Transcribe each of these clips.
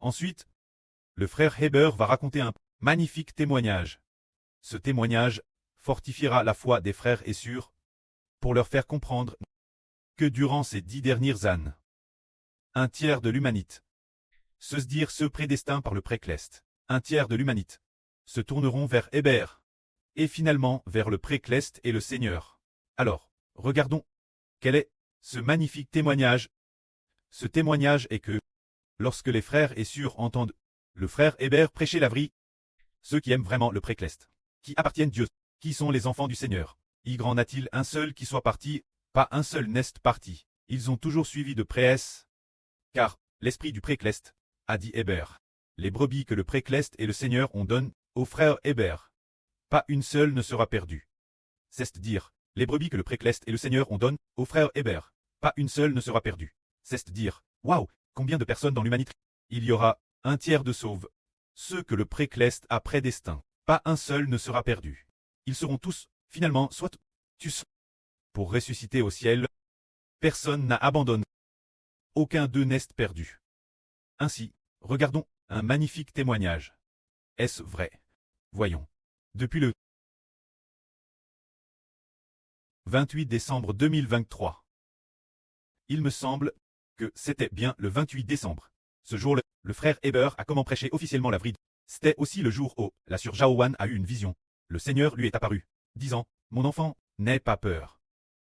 Ensuite, le frère Heber va raconter un magnifique témoignage. Ce témoignage fortifiera la foi des frères et sœurs pour leur faire comprendre que durant ces 10 dernières années, un tiers de l'humanité, se dire ceux prédestinés par le précleste, un tiers de l'humanité, se tourneront vers Heber, et finalement vers le précleste et le Seigneur. Alors, regardons, quel est ce magnifique témoignage? Ce témoignage est que, lorsque les frères et sœurs entendent le frère Heber prêcher la vie, ceux qui aiment vraiment le précleste, qui appartiennent Dieu, qui sont les enfants du Seigneur, y en a-t-il un seul qui soit parti, pas un seul n'est parti, ils ont toujours suivi de près, car l'esprit du précleste, a dit Heber, les brebis que le précleste et le Seigneur ont donné au frère Heber, pas une seule ne sera perdue. C'est dire, les brebis que le précleste et le Seigneur ont donné au frère Heber, pas une seule ne sera perdue. C'est dire, waouh, combien de personnes dans l'humanité? Il y aura un tiers de sauves. Ceux que le précleste a prédestinés, pas un seul ne sera perdu. Ils seront tous, finalement, soit tués pour ressusciter au ciel. Personne n'a abandonné. Aucun d'eux n'est perdu. Ainsi, regardons un magnifique témoignage. Est-ce vrai? Voyons. Depuis le 28 décembre 2023. Il me semble que c'était bien le 28 décembre. Ce jour-là, le frère Heber a comment prêché officiellement la vrille. C'était aussi le jour où la sœur Jaowan a eu une vision. Le Seigneur lui est apparu, disant, « Mon enfant, n'aie pas peur. »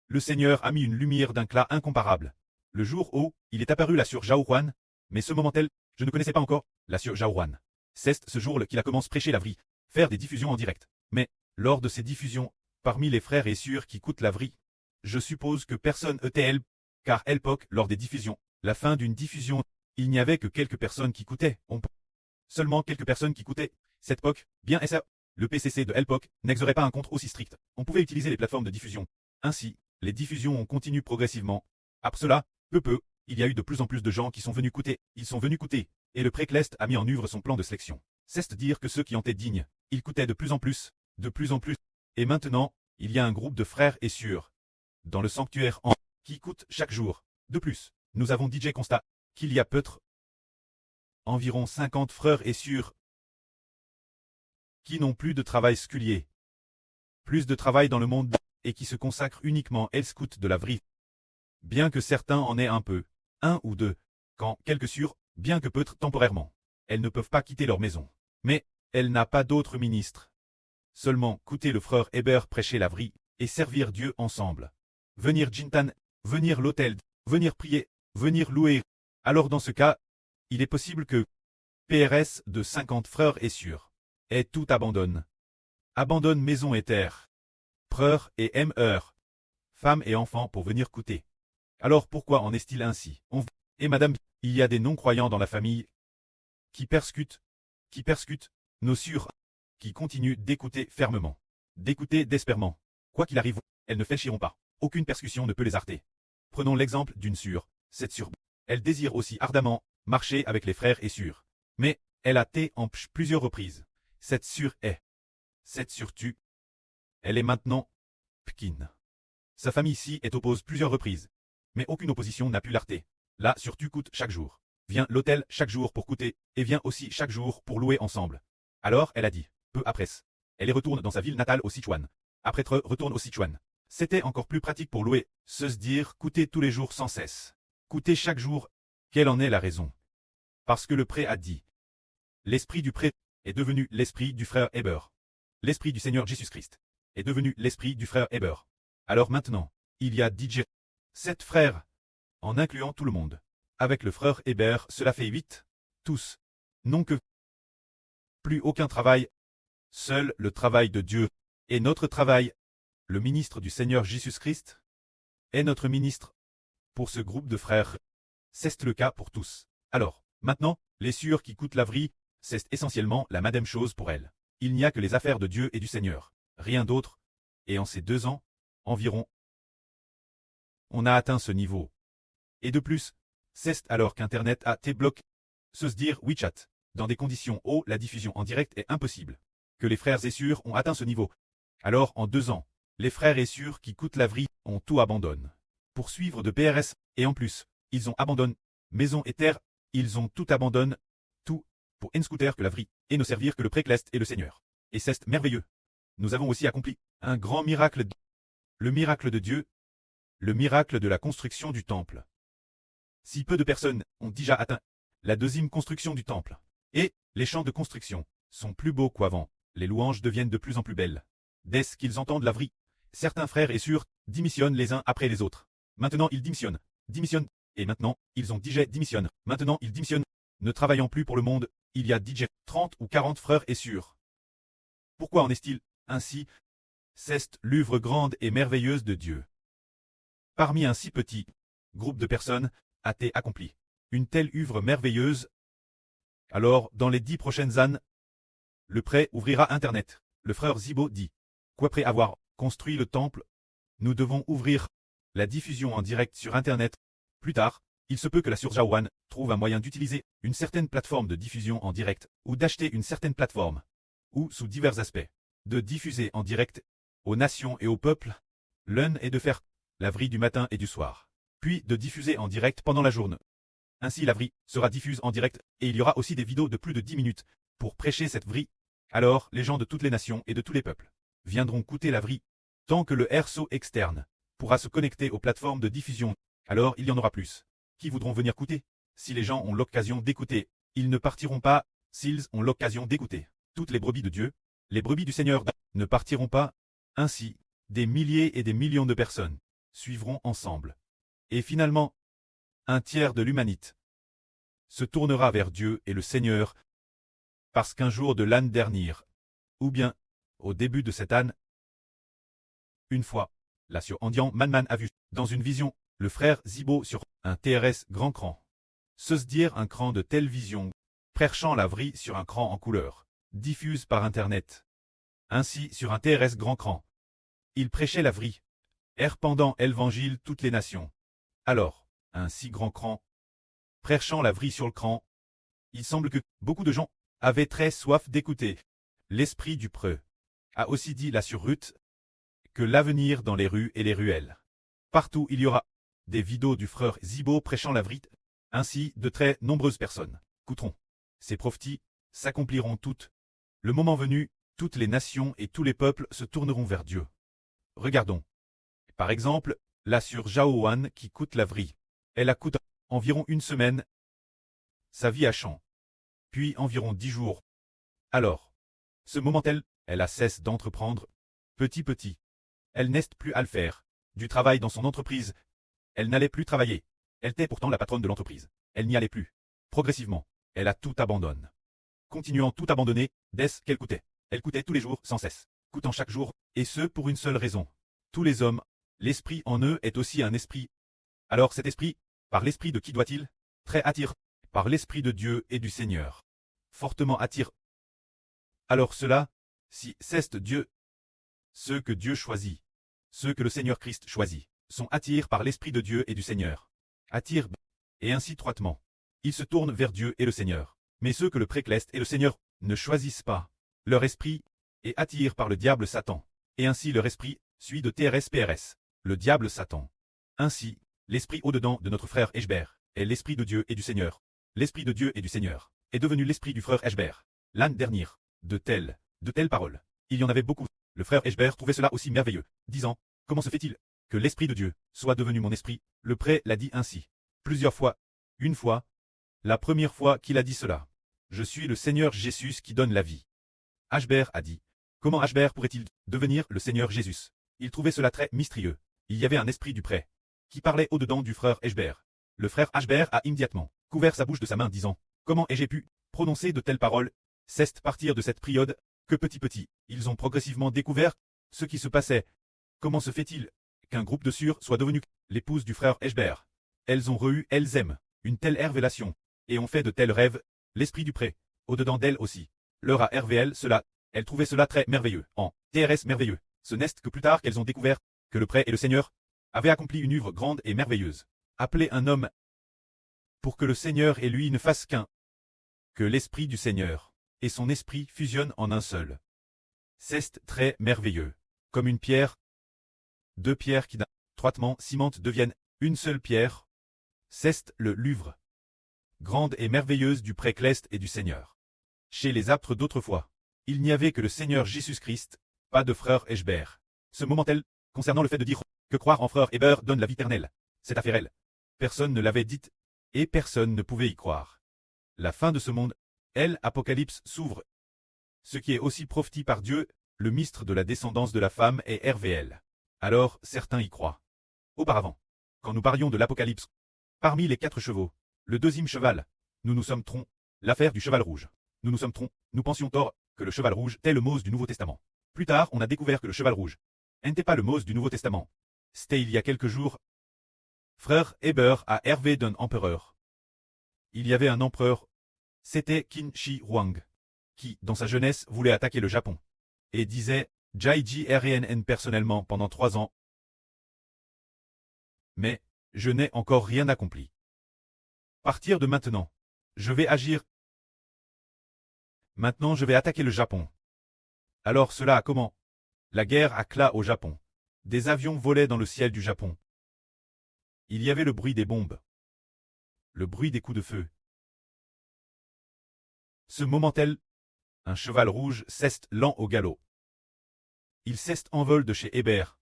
Le Seigneur a mis une lumière d'un éclat incomparable. Le jour où il est apparu la sœur Jaowan, mais ce moment-là, je ne connaissais pas encore la sœur Jaowan. C'est ce jour-là qu'il a commencé à prêcher la vrille, faire des diffusions en direct. Mais, lors de ces diffusions, parmi les frères et sœurs qui écoutent la vrille, je suppose que personne était car Elpoc, lors des diffusions, la fin d'une diffusion, il n'y avait que quelques personnes qui écoutaient. Seulement quelques personnes qui écoutaient. Cette POC, bien ça, le PCC de Elpoc n'exaurait pas un compte aussi strict. On pouvait utiliser les plateformes de diffusion. Ainsi, les diffusions ont continué progressivement. Après cela, peu, il y a eu de plus en plus de gens qui sont venus écouter. Ils sont venus écouter. Et le précleste a mis en œuvre son plan de sélection. C'est dire que ceux qui en étaient dignes, ils écoutaient de plus en plus. Et maintenant, il y a un groupe de frères et sœurs dans le sanctuaire qui écoutent chaque jour. De plus, nous avons DJ constat qu'il y a peut-être environ 50 frères et sœurs qui n'ont plus de travail sculier, plus de travail dans le monde et qui se consacrent uniquement à scout de la vrille. Bien que certains en aient un peu, un ou deux, quand quelques sœurs, bien que peut-être temporairement, elles ne peuvent pas quitter leur maison. Mais, elle n'a pas d'autre ministre. Seulement écouter le frère Heber prêcher la vrille et servir Dieu ensemble. Venir Jintan, venir l'autel, venir prier, venir louer. Alors dans ce cas, il est possible que PRS de 50 frères et sœurs ait tout abandonne. Abandonne maison et terre, frères et heures, femmes et enfants pour venir écouter. Alors pourquoi en est-il ainsi? Et madame, il y a des non-croyants dans la famille qui persécutent nos sœurs, qui continuent d'écouter fermement, d'écouter désespérément. Quoi qu'il arrive, elles ne fléchiront pas. Aucune persécution ne peut les arrêter. Prenons l'exemple d'une sœur. Cette sœur, elle désire aussi ardemment marcher avec les frères et sœurs. Mais, elle a été en plusieurs reprises. Cette sœur tue. Elle est maintenant Pkin. Sa famille ici est oppose plusieurs reprises. Mais aucune opposition n'a pu l'arrêter. Là, surtout coûte chaque jour. Vient l'hôtel chaque jour pour coûter, et vient aussi chaque jour pour louer ensemble. Alors, elle a dit, peu après, elle y retourne dans sa ville natale au Sichuan. Après retourne au Sichuan. C'était encore plus pratique pour louer, se dire coûter tous les jours sans cesse. Coûter chaque jour. Quelle en est la raison? Parce que le prêtre a dit. L'esprit du prêtre est devenu l'esprit du frère Heber. L'esprit du Seigneur Jésus-Christ est devenu l'esprit du frère Heber. Alors maintenant, il y a 7 frères, en incluant tout le monde. Avec le frère Heber, cela fait 8. Tous. Non que. Plus aucun travail. Seul le travail de Dieu. Et notre travail. Le ministre du Seigneur Jésus-Christ est notre ministre. Pour ce groupe de frères, c'est le cas pour tous. Alors, maintenant, les sœurs qui coûtent la vrille, c'est essentiellement la même chose pour elles. Il n'y a que les affaires de Dieu et du Seigneur. Rien d'autre. Et en ces 2 ans, environ, on a atteint ce niveau. Et de plus, c'est alors qu'Internet a été bloqué. Se dire WeChat, dans des conditions où la diffusion en direct est impossible. Que les frères et sœurs ont atteint ce niveau. Alors, en 2 ans, les frères et sœurs qui coûtent la vrille ont tout abandonné. Pour suivre de PRS, et en plus, ils ont abandonné maison et terre, ils ont tout abandonné, pour N-Scooter que la vie, et ne servir que le Précleste et le Seigneur. Et c'est merveilleux. Nous avons aussi accompli un grand miracle, le miracle de Dieu, le miracle de la construction du temple. Si peu de personnes ont déjà atteint la deuxième construction du temple, et les champs de construction sont plus beaux qu'avant, les louanges deviennent de plus en plus belles. Dès qu'ils entendent la vie, certains frères et sœurs démissionnent les uns après les autres. Maintenant ils démissionnent, et maintenant ils ont déjà démissionné. Maintenant ils démissionnent. Ne travaillant plus pour le monde, il y a 30 ou 40 frères et sœurs. Pourquoi en est-il ainsi? C'est l'œuvre grande et merveilleuse de Dieu. Parmi un si petit groupe de personnes, a-t-il accompli une telle œuvre merveilleuse? Alors, dans les 10 prochaines années, le prêt ouvrira Internet. Le frère Zibo dit, qu'après avoir construit le temple, nous devons ouvrir la diffusion en direct sur Internet. Plus tard, il se peut que la sœur Jawan trouve un moyen d'utiliser une certaine plateforme de diffusion en direct, ou d'acheter une certaine plateforme, ou sous divers aspects, de diffuser en direct aux nations et aux peuples. L'un est de faire la vie du matin et du soir, puis de diffuser en direct pendant la journée. Ainsi la vie sera diffuse en direct, et il y aura aussi des vidéos de plus de 10 minutes pour prêcher cette vie. Alors les gens de toutes les nations et de tous les peuples viendront écouter la vie, tant que le RSO externe pourra se connecter aux plateformes de diffusion. Alors il y en aura plus qui voudront venir écouter. Si les gens ont l'occasion d'écouter, ils ne partiront pas. S'ils ont l'occasion d'écouter, toutes les brebis de Dieu, les brebis du Seigneur, ne partiront pas. Ainsi, des milliers et des millions de personnes suivront ensemble. Et finalement, un tiers de l'humanité se tournera vers Dieu et le Seigneur, parce qu'un jour de l'année dernière, ou bien au début de cette année, une fois, la sœur Andian Manman a vu, dans une vision, le frère Zibo sur un TRS grand cran. Se dire un cran de télévision, prêchant la vie sur un cran en couleur, diffuse par Internet. Ainsi, sur un TRS grand cran, il prêchait la vie, pendant l'évangile toutes les nations. Alors, un si grand cran, prêchant la vie sur le cran, il semble que beaucoup de gens avaient très soif d'écouter. L'esprit du preux a aussi dit la sœur Ruth que l'avenir dans les rues et les ruelles. Partout il y aura des vidéos du frère Zibo prêchant la vie. Ainsi, de très nombreuses personnes écouteront. Ces prophéties s'accompliront toutes. Le moment venu, toutes les nations et tous les peuples se tourneront vers Dieu. Regardons. Par exemple, la sœur Jaowan qui coûte la vie. Elle a coûté environ une semaine. Sa vie à champ. Puis environ 10 jours. Alors, ce moment-elle, elle a cesse d'entreprendre. Petit. Elle n'est plus à le faire. Du travail dans son entreprise. Elle n'allait plus travailler. Elle était pourtant la patronne de l'entreprise. Elle n'y allait plus. Progressivement, elle a tout abandonné. Continuant tout abandonner, dès qu'elle coûtait. Elle coûtait tous les jours sans cesse. Coûtant chaque jour, et ce pour une seule raison. Tous les hommes, l'esprit en eux est aussi un esprit. Alors cet esprit, par l'esprit de qui doit-il? Très attire. Par l'esprit de Dieu et du Seigneur. Fortement attire. Alors cela, si c'est Dieu, ceux que Dieu choisit, ceux que le Seigneur Christ choisit, sont attirés par l'esprit de Dieu et du Seigneur. Attirent, et ainsi étroitement. Ils se tournent vers Dieu et le Seigneur. Mais ceux que le Précleste et le Seigneur ne choisissent pas, leur esprit est attiré par le diable Satan. Et ainsi leur esprit suit de TRS-PRS, le diable Satan. Ainsi, l'esprit au-dedans de notre frère Eshbert est l'esprit de Dieu et du Seigneur. L'esprit de Dieu et du Seigneur est devenu l'esprit du frère Eshbert. L'année dernière, de telles paroles, il y en avait beaucoup. Le frère Eshbert trouvait cela aussi merveilleux, disant, comment se fait-il que l'esprit de Dieu soit devenu mon esprit? Le prêtre l'a dit ainsi. Plusieurs fois. Une fois. La première fois qu'il a dit cela. Je suis le Seigneur Jésus qui donne la vie. Eshbert a dit. Comment Eshbert pourrait-il devenir le Seigneur Jésus? Il trouvait cela très mystérieux. Il y avait un esprit du prêtre qui parlait au-dedans du frère Eshbert. Le frère Eshbert a immédiatement couvert sa bouche de sa main disant, comment ai-je pu prononcer de telles paroles? C'est à partir de cette période que petit, ils ont progressivement découvert ce qui se passait. Comment se fait-il qu'un groupe de sœurs soit devenu l'épouse du frère Eshbert? Elles ont elles aiment une telle révélation, et ont fait de tels rêves, l'esprit du prêtre, au-dedans d'elles aussi, leur a révélé cela, elles trouvaient cela très merveilleux, en TRS merveilleux. Ce n'est que plus tard qu'elles ont découvert que le prêtre et le Seigneur avaient accompli une œuvre grande et merveilleuse. Appeler un homme pour que le Seigneur et lui ne fassent qu'un. Que l'esprit du Seigneur et son esprit fusionnent en un seul. C'est très merveilleux. Comme une pierre, deux pierres qui étroitement cimentent deviennent une seule pierre. C'est le l'œuvre grande et merveilleuse du Précleste et du Seigneur. Chez les apôtres d'autrefois, il n'y avait que le Seigneur Jésus-Christ, pas de frère Hébert. Ce moment-là, concernant le fait de dire que croire en frère Hébert donne la vie éternelle, cette affaire-là, personne ne l'avait dite, et personne ne pouvait y croire. La fin de ce monde, Apocalypse s'ouvre. Ce qui est aussi prophétisé par Dieu, le mystère de la descendance de la femme est RVL. Alors, certains y croient. Auparavant, quand nous parlions de l'Apocalypse, parmi les 4 chevaux, le deuxième cheval, nous nous sommes trompés, l'affaire du cheval rouge. Nous nous sommes trompés, nous pensions tort, que le cheval rouge était le Mose du Nouveau Testament. Plus tard, on a découvert que le cheval rouge n'était pas le Mose du Nouveau Testament. C'était il y a quelques jours. Frère Hébert a hervé d'un empereur. Il y avait un empereur, c'était Qin Shi Huang, qui, dans sa jeunesse, voulait attaquer le Japon, et disait « Jaiji RNN personnellement pendant 3 ans. Mais, je n'ai encore rien accompli. Partir de maintenant, je vais agir. Maintenant je vais attaquer le Japon. » Alors cela a comment? La guerre accla au Japon. Des avions volaient dans le ciel du Japon. Il y avait le bruit des bombes. Le bruit des coups de feu. Ce moment-là, un cheval rouge ceste lent au galop. Il ceste en vol de chez Hébert.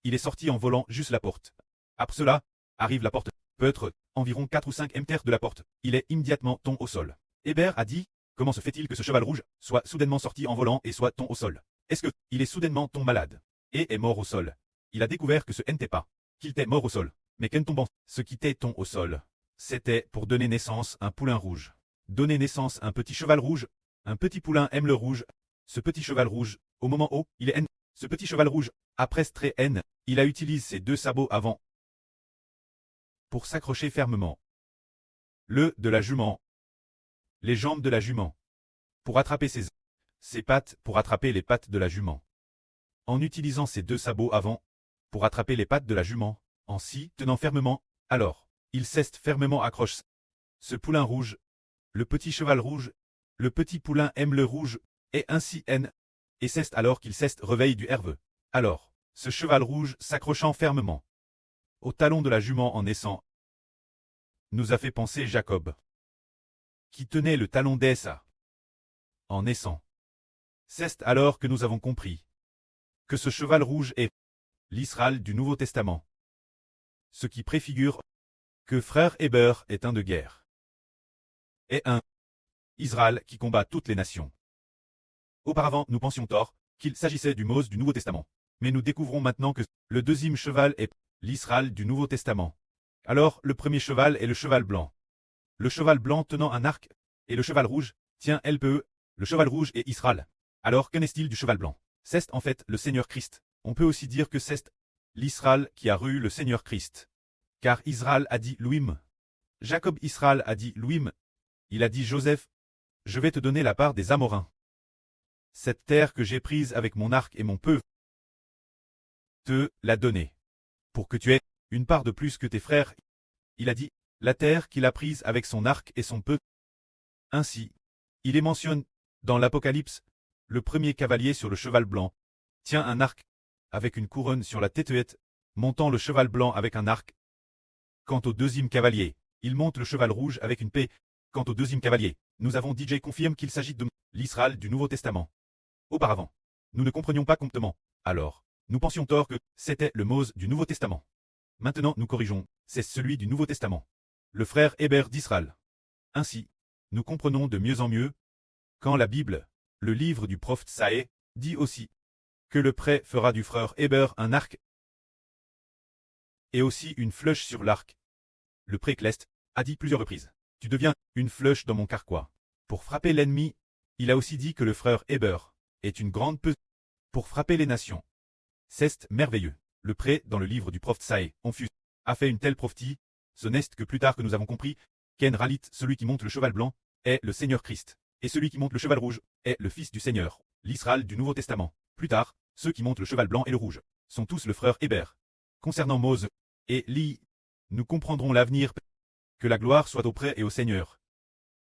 Il est sorti en volant juste la porte. Après cela, arrive la porte. Peut-être environ 4 ou 5 mètres de la porte. Il est immédiatement tombé au sol. Hébert a dit, comment se fait-il que ce cheval rouge soit soudainement sorti en volant et soit tombé au sol? Est-ce que il est soudainement tombé malade et est mort au sol? Il a découvert que ce n'était pas qu'il était mort au sol, mais qu'en tombant, ce qui était tombé au sol, c'était pour donner naissance à un poulain rouge. Donner naissance à un petit cheval rouge. Un petit poulain aime le rouge. Ce petit cheval rouge, au moment où il est N, ce petit cheval rouge, après très N, il a utilisé ses 2 sabots avant pour s'accrocher fermement. Le de la jument. Les jambes de la jument. Pour attraper ses pattes, pour attraper les pattes de la jument. En utilisant ses 2 sabots avant, pour attraper les pattes de la jument, en s'y tenant fermement, alors, il ceste fermement accroche. Ce poulain rouge, le petit cheval rouge, le petit poulain aime le rouge, et ainsi N, et ceste alors qu'il ceste réveille du herveux. Alors, ce cheval rouge s'accrochant fermement au talon de la jument en naissant, nous a fait penser Jacob, qui tenait le talon d'Esa en naissant. C'est alors que nous avons compris que ce cheval rouge est l'Israël du Nouveau Testament, ce qui préfigure que frère Hébert est un de guerre et un Israël qui combat toutes les nations. Auparavant, nous pensions tort qu'il s'agissait du Mose du Nouveau Testament, mais nous découvrons maintenant que le deuxième cheval est l'Israël du Nouveau Testament. Alors, le premier cheval est le cheval blanc. Le cheval blanc tenant un arc, et le cheval rouge tient LPE, le cheval rouge est Israël. Alors, qu'en est-il du cheval blanc? C'est en fait le Seigneur Christ. On peut aussi dire que c'est l'Israël qui a rue le Seigneur Christ. Car Israël a dit Louim. Jacob Israël a dit Louim. Il a dit Joseph, je vais te donner la part des Amorains. Cette terre que j'ai prise avec mon arc et mon peu, te l'a donnée. Pour que tu aies une part de plus que tes frères. Il a dit, la terre qu'il a prise avec son arc et son peu. Ainsi, il est mentionné, dans l'Apocalypse, le premier cavalier sur le cheval blanc, tient un arc, avec une couronne sur la tête, montant le cheval blanc avec un arc. Quant au deuxième cavalier, il monte le cheval rouge avec une paix. Quant au deuxième cavalier, nous avons DJ confirme qu'il s'agit de l'Israël du Nouveau Testament. Auparavant, nous ne comprenions pas complètement. Alors, nous pensions tort que c'était le Mose du Nouveau Testament. Maintenant nous corrigeons, c'est celui du Nouveau Testament. Le frère Hébert d'Israël. Ainsi, nous comprenons de mieux en mieux, quand la Bible, le livre du prophète Saé, dit aussi que le prêt fera du frère Hébert un arc et aussi une flèche sur l'arc. Le précleste a dit plusieurs reprises, tu deviens une flèche dans mon carquois. Pour frapper l'ennemi, il a aussi dit que le frère Hébert est une grande pesée pour frapper les nations. C'est merveilleux. Le prêt dans le livre du prophète Saé, a fait une telle prophétie, ce n'est que plus tard que nous avons compris qu'en Ralit, celui qui monte le cheval blanc, est le Seigneur Christ, et celui qui monte le cheval rouge, est le Fils du Seigneur, l'Israël du Nouveau Testament. Plus tard, ceux qui montent le cheval blanc et le rouge, sont tous le frère Hébert. Concernant Mose et Li, nous comprendrons l'avenir, que la gloire soit auprès et au Seigneur.